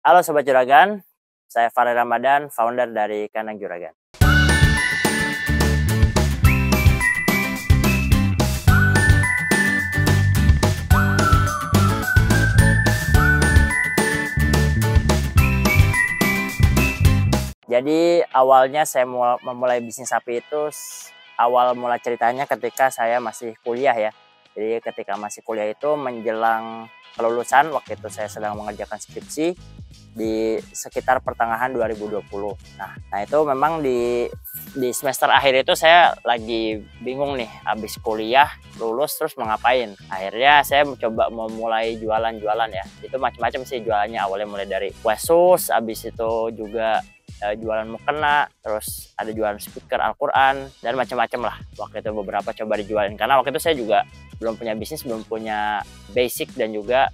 Halo Sobat Juragan, saya Farel Ramadan, founder dari Kandang Juragan. Jadi awalnya saya memulai bisnis sapi itu awal mula ceritanya ketika saya masih kuliah ya. Jadi ketika masih kuliah itu menjelang kelulusan, waktu itu saya sedang mengerjakan skripsi di sekitar pertengahan 2020. Nah itu memang di semester akhir itu saya lagi bingung nih, habis kuliah lulus terus mau ngapain. Akhirnya saya mencoba mulai jualan-jualan ya. Itu macam-macam sih jualannya, awalnya mulai dari kue sus, habis itu juga jualan mukena, terus ada jualan speaker Al-Quran dan macam-macam lah. Waktu itu beberapa coba dijualin karena waktu itu saya juga belum punya bisnis, belum punya basic dan juga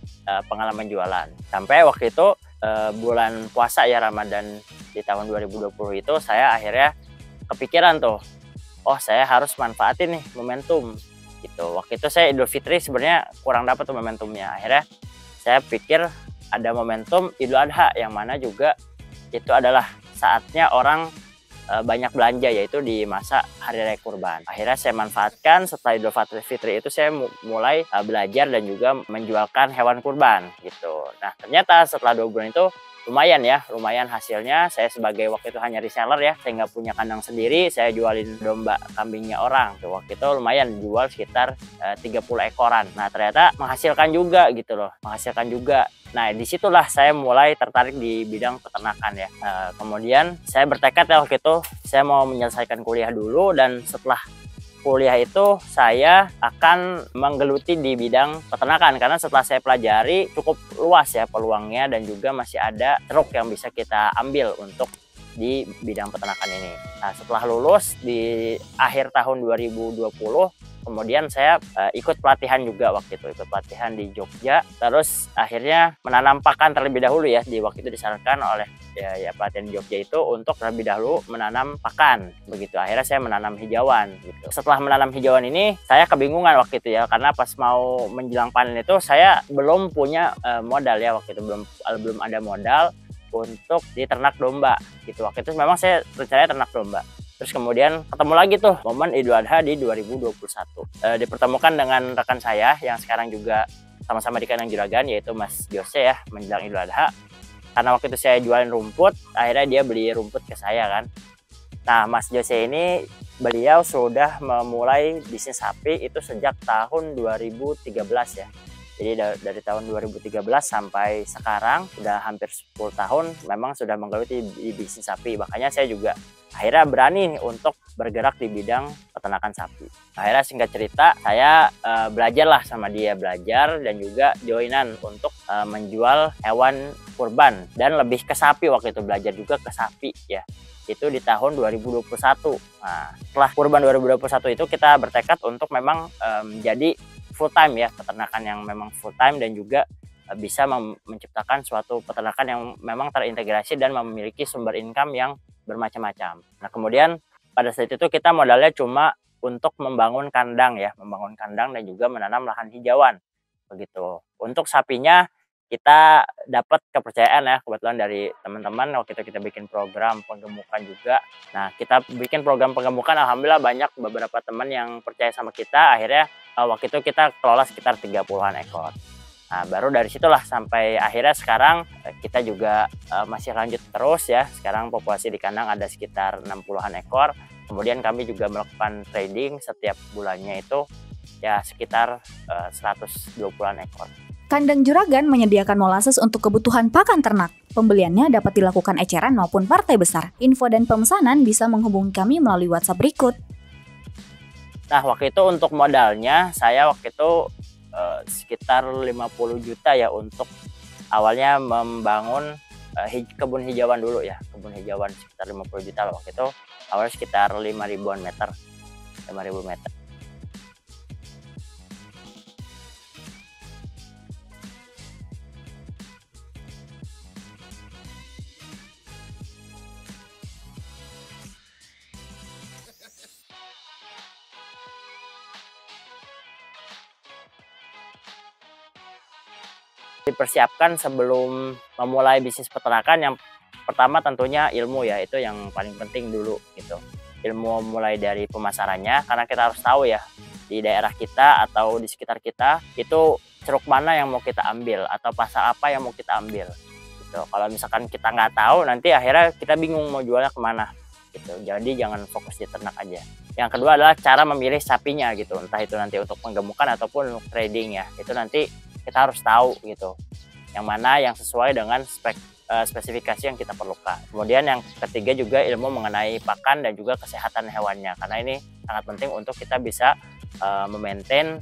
pengalaman jualan. Sampai waktu itu bulan puasa ya, Ramadan di tahun 2020 itu saya akhirnya kepikiran tuh, oh saya harus manfaatin nih momentum gitu. Waktu itu saya Idul Fitri sebenarnya kurang dapat tuh momentumnya. Akhirnya saya pikir ada momentum Idul Adha yang mana juga itu adalah saatnya orang banyak belanja, yaitu di masa Hari Raya Kurban. Akhirnya saya manfaatkan setelah Idul Fitri itu saya mulai belajar dan juga menjualkan hewan kurban gitu. Nah ternyata setelah 2 bulan itu lumayan hasilnya. Saya sebagai waktu itu hanya reseller ya, saya nggak punya kandang sendiri, saya jualin domba kambingnya orang. Waktu itu lumayan jual sekitar 30 ekoran. Nah ternyata menghasilkan juga gitu loh, menghasilkan juga. Nah disitulah saya mulai tertarik di bidang peternakan ya. Kemudian saya bertekad ya waktu itu saya mau menyelesaikan kuliah dulu, dan setelah kuliah itu saya akan menggeluti di bidang peternakan karena setelah saya pelajari cukup luas ya peluangnya, dan juga masih ada ceruk yang bisa kita ambil untuk di bidang peternakan ini. Nah setelah lulus di akhir tahun 2020, kemudian saya ikut pelatihan juga waktu itu, ikut pelatihan di Jogja. Terus akhirnya menanam pakan terlebih dahulu ya, di waktu itu disarankan oleh ya pelatihan di Jogja itu untuk terlebih dahulu menanam pakan begitu. Akhirnya saya menanam hijauan gitu. Setelah menanam hijauan ini saya kebingungan waktu itu ya, karena pas mau menjelang panen itu saya belum punya modal ya, waktu itu belum ada modal untuk diternak domba gitu. Waktu itu memang saya rencananya ternak domba. Terus kemudian ketemu lagi tuh momen Idul Adha di 2021. Dipertemukan dengan rekan saya yang sekarang juga sama-sama di Kandang Juragan, yaitu Mas Jose ya, menjelang Idul Adha. Karena waktu itu saya jualin rumput, akhirnya dia beli rumput ke saya kan. Nah Mas Jose ini beliau sudah memulai bisnis sapi itu sejak tahun 2013 ya. Jadi dari tahun 2013 sampai sekarang udah hampir 10 tahun memang sudah menggeluti di bisnis sapi. Makanya saya juga akhirnya berani untuk bergerak di bidang peternakan sapi. Akhirnya singkat cerita saya belajar lah sama dia, belajar dan juga joinan untuk menjual hewan kurban dan lebih ke sapi. Waktu itu belajar juga ke sapi ya, itu di tahun 2021. Nah setelah kurban 2021 itu kita bertekad untuk memang menjadi full time ya, peternakan yang memang full time dan juga bisa menciptakan suatu peternakan yang memang terintegrasi dan memiliki sumber income yang bermacam-macam. Nah kemudian pada saat itu kita modalnya cuma untuk membangun kandang ya, membangun kandang dan juga menanam lahan hijauan begitu. Untuk sapinya kita dapat kepercayaan ya, kebetulan dari teman-teman. Waktu itu kita bikin program penggemukan juga. Nah kita bikin program penggemukan, alhamdulillah banyak beberapa teman yang percaya sama kita. Akhirnya waktu itu kita kelola sekitar 30-an ekor. Nah baru dari situlah sampai akhirnya sekarang kita juga masih lanjut terus ya. Sekarang populasi di kandang ada sekitar 60-an ekor. Kemudian kami juga melakukan trading setiap bulannya itu ya sekitar 120-an ekor. Kandang Juragan menyediakan molasses untuk kebutuhan pakan ternak. Pembeliannya dapat dilakukan eceran maupun partai besar. Info dan pemesanan bisa menghubungi kami melalui WhatsApp berikut. Nah waktu itu untuk modalnya saya waktu itu sekitar 50 juta ya, untuk awalnya membangun kebun hijauan dulu ya. Kebun hijauan sekitar 50 juta waktu itu, awalnya sekitar 5.000-an meter, 5.000 meter. dipersiapkan sebelum memulai bisnis peternakan. Yang pertama tentunya ilmu ya, itu yang paling penting dulu gitu. Ilmu mulai dari pemasarannya, karena kita harus tahu ya di daerah kita atau di sekitar kita itu ceruk mana yang mau kita ambil atau pasar apa yang mau kita ambil gitu. Kalau misalkan kita nggak tahu, nanti akhirnya kita bingung mau jualnya kemana gitu. Jadi jangan fokus di ternak aja. Yang kedua adalah cara memilih sapinya gitu, entah itu nanti untuk penggemukan ataupun untuk trading ya, itu nanti kita harus tahu gitu yang mana yang sesuai dengan spesifikasi yang kita perlukan. Kemudian yang ketiga juga ilmu mengenai pakan dan juga kesehatan hewannya, karena ini sangat penting untuk kita bisa memaintain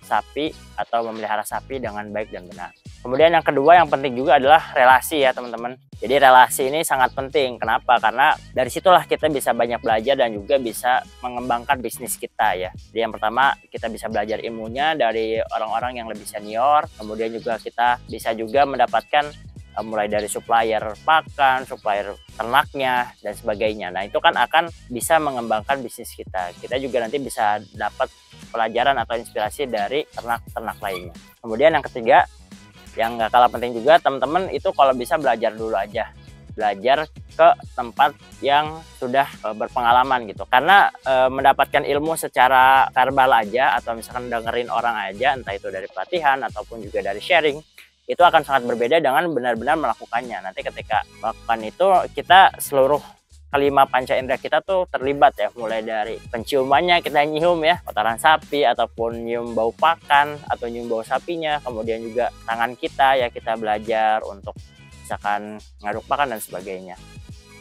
sapi atau memelihara sapi dengan baik dan benar. Kemudian yang kedua yang penting juga adalah relasi ya teman-teman. Jadi relasi ini sangat penting. Kenapa? Karena dari situlah kita bisa banyak belajar dan juga bisa mengembangkan bisnis kita ya. Jadi yang pertama kita bisa belajar ilmunya dari orang-orang yang lebih senior. Kemudian juga kita bisa juga mendapatkan mulai dari supplier pakan, supplier ternaknya dan sebagainya. Nah itu kan akan bisa mengembangkan bisnis kita. Kita juga nanti bisa dapat pelajaran atau inspirasi dari ternak-ternak lainnya. Kemudian yang ketiga yang gak kalah penting juga teman-teman itu kalau bisa belajar dulu aja, belajar ke tempat yang sudah berpengalaman gitu, karena mendapatkan ilmu secara verbal aja atau misalkan dengerin orang aja, entah itu dari pelatihan ataupun juga dari sharing, itu akan sangat berbeda dengan benar-benar melakukannya. Nanti ketika melakukan itu kita seluruh kelima panca indera kita tuh terlibat ya, mulai dari penciumannya kita nyium ya kotoran sapi ataupun nyium bau pakan atau nyium bau sapinya, kemudian juga tangan kita ya kita belajar untuk misalkan ngaduk pakan dan sebagainya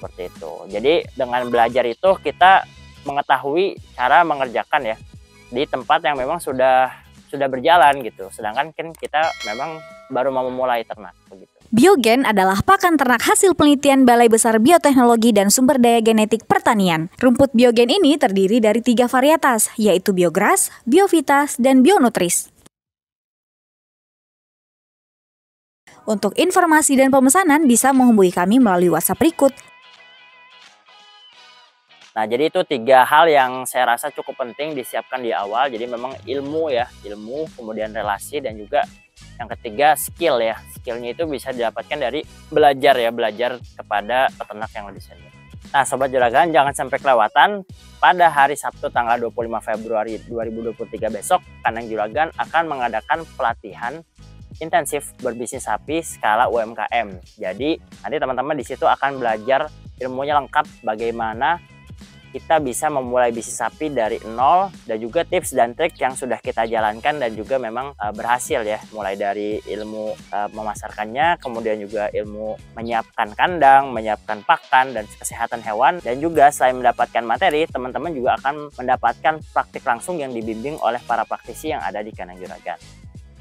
seperti itu. Jadi dengan belajar itu kita mengetahui cara mengerjakan ya di tempat yang memang sudah berjalan gitu, sedangkan kan kita memang baru mau memulai ternak begitu. Biogen adalah pakan ternak hasil penelitian Balai Besar Bioteknologi dan Sumber Daya Genetik Pertanian. Rumput biogen ini terdiri dari 3 varietas, yaitu Biogras, Biovitas, dan Bionutris. Untuk informasi dan pemesanan bisa menghubungi kami melalui WhatsApp berikut. Nah, jadi itu 3 hal yang saya rasa cukup penting disiapkan di awal. Jadi memang ilmu ya, ilmu, kemudian relasi, dan juga yang ketiga skill ya. Skillnya itu bisa didapatkan dari belajar ya, belajar kepada peternak yang lebih senior. Nah, Sobat Juragan jangan sampai kelewatan pada hari Sabtu tanggal 25 Februari 2023 besok, Kandang Juragan akan mengadakan pelatihan intensif berbisnis sapi skala UMKM. Jadi nanti teman-teman di situ akan belajar ilmunya lengkap bagaimana kita bisa memulai bisnis sapi dari nol, dan juga tips dan trik yang sudah kita jalankan dan juga memang berhasil ya, mulai dari ilmu memasarkannya, kemudian juga ilmu menyiapkan kandang, menyiapkan pakan dan kesehatan hewan, dan juga selain mendapatkan materi, teman-teman juga akan mendapatkan praktik langsung yang dibimbing oleh para praktisi yang ada di Kandang Juragan.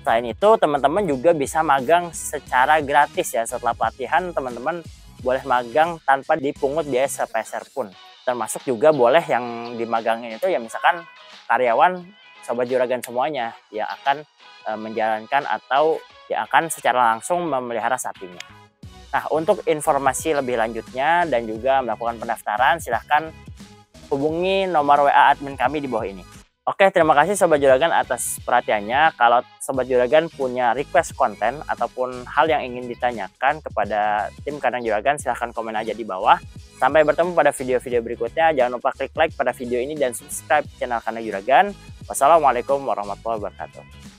Selain itu teman-teman juga bisa magang secara gratis ya. Setelah pelatihan teman-teman boleh magang tanpa dipungut biaya sepeser pun. Termasuk juga boleh yang dimagangin itu ya misalkan karyawan Sobat Juragan semuanya yang akan menjalankan atau yang akan secara langsung memelihara sapinya. Nah, untuk informasi lebih lanjutnya dan juga melakukan pendaftaran silahkan hubungi nomor WA admin kami di bawah ini. Oke, terima kasih Sobat Juragan atas perhatiannya. Kalau Sobat Juragan punya request konten ataupun hal yang ingin ditanyakan kepada tim Kandang Juragan, silahkan komen aja di bawah. Sampai bertemu pada video-video berikutnya. Jangan lupa klik like pada video ini dan subscribe channel Kandang Juragan. Wassalamualaikum warahmatullahi wabarakatuh.